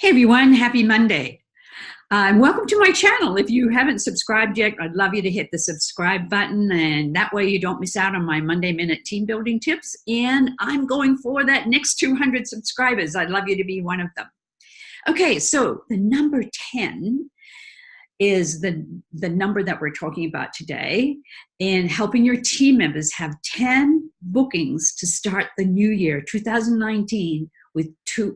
Hey everyone, happy Monday. And welcome to my channel. If you haven't subscribed yet, I'd love you to hit the subscribe button, and that way you don't miss out on my Monday Minute team building tips. And I'm going for that next 200 subscribers. I'd love you to be one of them. Okay, so the number 10 is the number that we're talking about today, in helping your team members have 10 bookings to start the new year, 2019,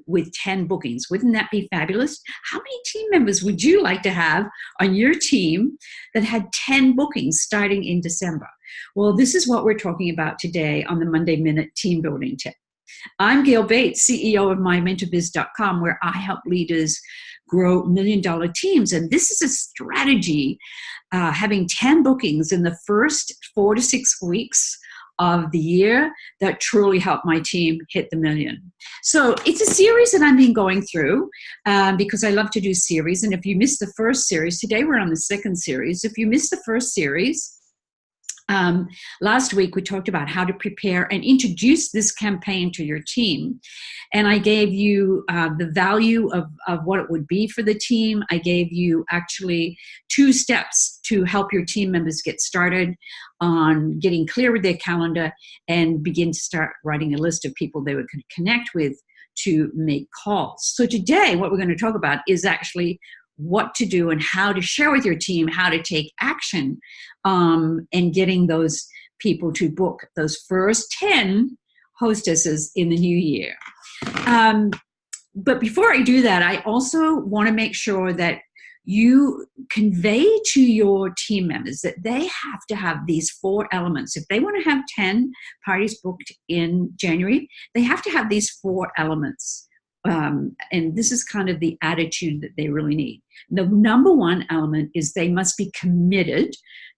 with 10 bookings. Wouldn't that be fabulous? How many team members would you like to have on your team that had 10 bookings starting in December? Well, this is what we're talking about today on the Monday Minute Team Building Tip. I'm Gail Bates, CEO of MyMentorBiz.com, where I help leaders grow million-dollar teams. And this is a strategy, having 10 bookings in the first 4 to 6 weeks of the year, that truly helped my team hit the million. So it's a series that I've been going through because I love to do series. And if you missed the first series, today we're on the second series. If you missed the first series, last week we talked about how to prepare and introduce this campaign to your team. And I gave you the value of what it would be for the team. I gave you actually 2 steps to help your team members get started on getting clear with their calendar and begin to start writing a list of people they would connect with to make calls. So today what we're going to talk about is actually what to do and how to share with your team, how to take action, and getting those people to book those first 10 hostesses in the new year. But before I do that, I also want to make sure that you convey to your team members that they have to have these 4 elements. If they want to have 10 parties booked in January, they have to have these 4 elements. And this is kind of the attitude that they really need. The number 1 element is they must be committed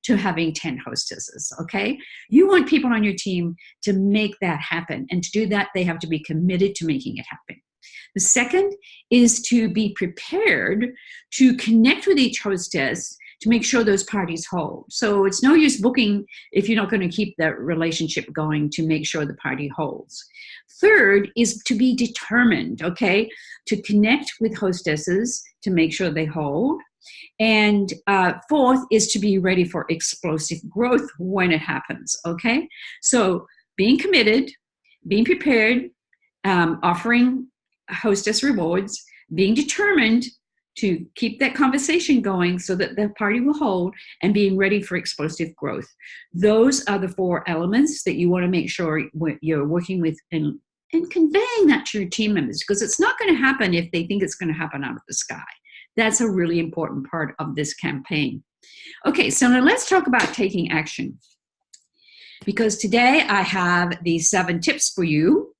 to having 10 hostesses, okay? You want people on your team to make that happen. And to do that, they have to be committed to making it happen. The second is to be prepared to connect with each hostess to make sure those parties hold. So it's no use booking if you're not going to keep that relationship going to make sure the party holds. Third is to be determined, okay, to connect with hostesses to make sure they hold. And fourth is to be ready for explosive growth when it happens, okay? So being committed, being prepared, offering hostess rewards, being determined to keep that conversation going so that the party will hold, and being ready for explosive growth. Those are the 4 elements that you want to make sure you're working with and conveying that to your team members, because it's not going to happen if they think it's going to happen out of the sky. That's a really important part of this campaign. Okay, so now let's talk about taking action, because today I have these 7 tips for you.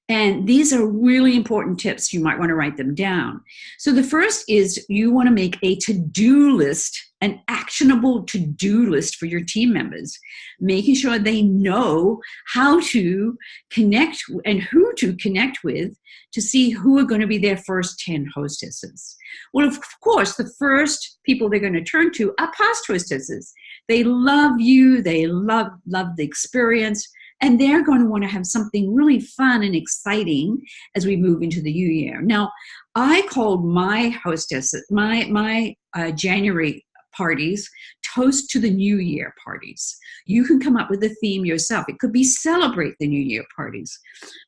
And these are really important tips. You might want to write them down. So the first is you want to make a to-do list, an actionable to-do list for your team members, making sure they know how to connect and who to connect with to see who are going to be their first 10 hostesses. Well, of course, the first people they're going to turn to are past hostesses. They love you. They love the experience. And they're going to want to have something really fun and exciting as we move into the new year. Now, I called my hostesses, my January parties, Toast to the New Year parties. You can come up with a theme yourself. It could be Celebrate the New Year parties.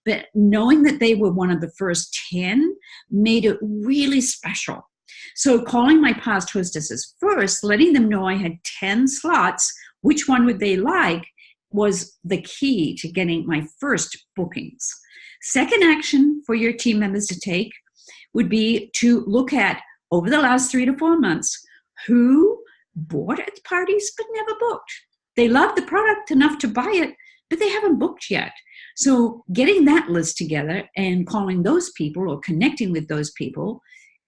But knowing that they were one of the first 10 made it really special. So calling my past hostesses first, letting them know I had 10 slots, which one would they like, was the key to getting my first bookings. Second action for your team members to take would be to look at, over the last 3 to 4 months, who bought at parties but never booked. They love the product enough to buy it, but they haven't booked yet. So getting that list together and calling those people or connecting with those people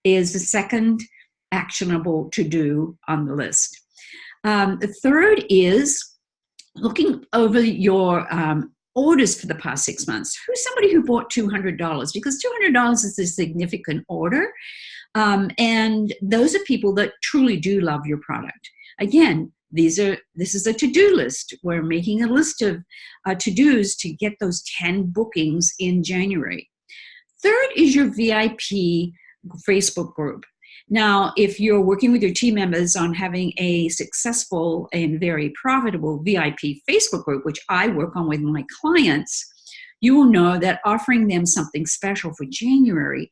is the second actionable to do on the list. The third is looking over your orders for the past 6 months. Who's somebody who bought $200? Because $200 is a significant order. And those are people that truly do love your product. Again, this is a to-do list. We're making a list of to-dos to get those 10 bookings in January. Third is your VIP Facebook group. Now, if you're working with your team members on having a successful and very profitable VIP Facebook group, which I work on with my clients, you will know that offering them something special for January,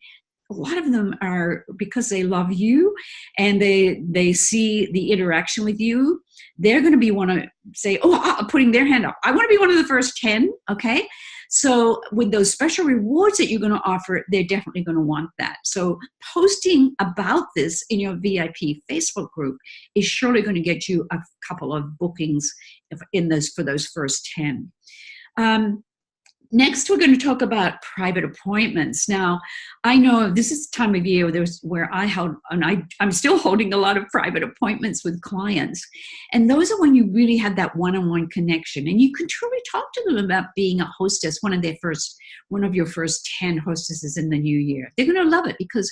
a lot of them are, because they love you and they see the interaction with you, they're going to be want to say, oh, putting their hand up, I want to be one of the first 10, okay? So with those special rewards that you're going to offer, they're definitely going to want that. So posting about this in your VIP Facebook group is surely going to get you a couple of bookings for those first 10. Next, we're going to talk about private appointments. Now, I know this is the time of year where I held, and I'm still holding a lot of private appointments with clients. And those are when you really have that one-on-one connection. And you can truly talk to them about being a hostess, one of your first 10 hostesses in the new year. They're going to love it because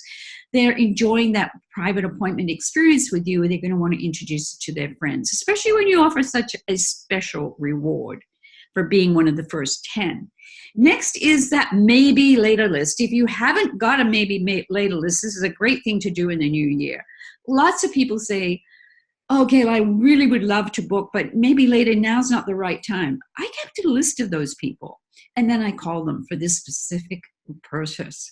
they're enjoying that private appointment experience with you, and they're going to want to introduce it to their friends, especially when you offer such a special reward for being one of the first 10. Next is that maybe later list. If you haven't got a maybe later list, this is a great thing to do in the new year. Lots of people say, oh, Gail, I really would love to book, but maybe later, now's not the right time. I kept a list of those people, and then I call them for this specific purpose.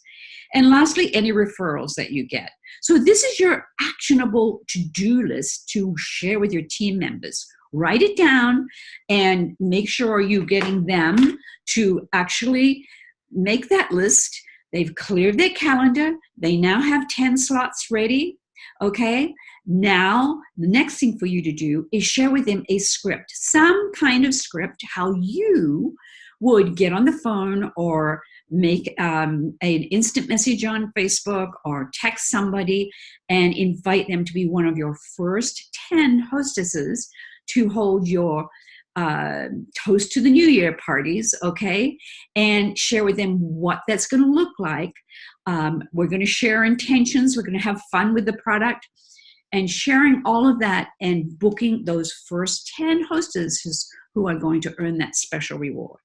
And lastly, any referrals that you get. So this is your actionable to-do list to share with your team members. Write it down and make sure you're getting them to actually make that list. They've cleared their calendar. They now have 10 slots ready, okay? Now, the next thing for you to do is share with them a script, some kind of script, how you would get on the phone or make an instant message on Facebook or text somebody and invite them to be one of your first 10 hostesses to hold your toast to the new year parties, okay? And share with them what that's going to look like. We're going to share intentions. We're going to have fun with the product. And sharing all of that and booking those first 10 hostesses who are going to earn that special reward.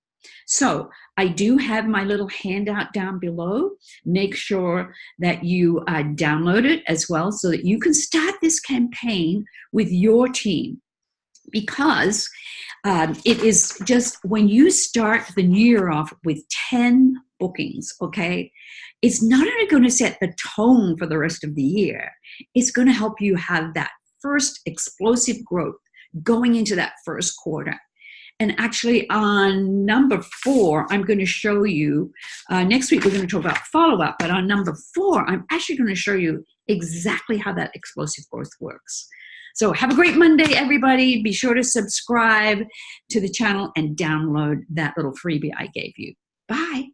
So I do have my little handout down below. Make sure that you download it as well so that you can start this campaign with your team. Because it is just when you start the new year off with 10 bookings, okay, it's not only going to set the tone for the rest of the year, it's going to help you have that first explosive growth going into that first quarter. And actually on number 4, I'm going to show you, next week we're going to talk about follow-up, but on number 4, I'm actually going to show you exactly how that explosive growth works. So have a great Monday, everybody. Be sure to subscribe to the channel and download that little freebie I gave you. Bye.